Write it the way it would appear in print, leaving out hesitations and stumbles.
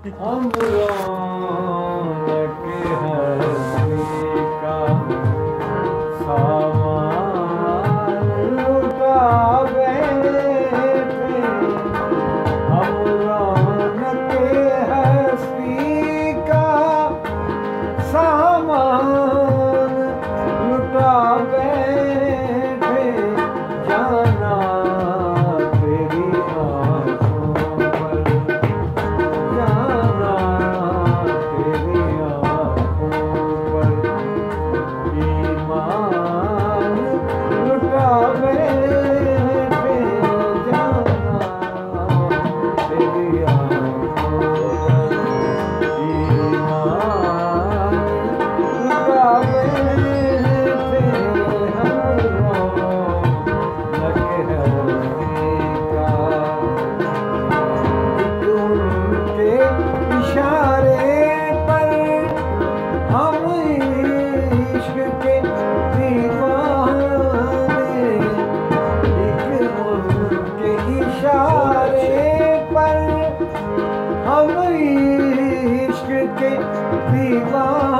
हम रौनक हस्ती का सामान लुटा बैठे। हम रौनक हस्ती का सामान लुटा बैठे। जाना तेरी आँखों पर, जाना तेरी आँखों पर। ईमान लुटा बैठे। जाना तेरी आँखों पर। ईमान लुटा बैठे। हम रौनक हस्ती का। उनके इशारे पर हम इश्क के दीवाने। एक उनके इशारे पर हम इश्क के दीवाने।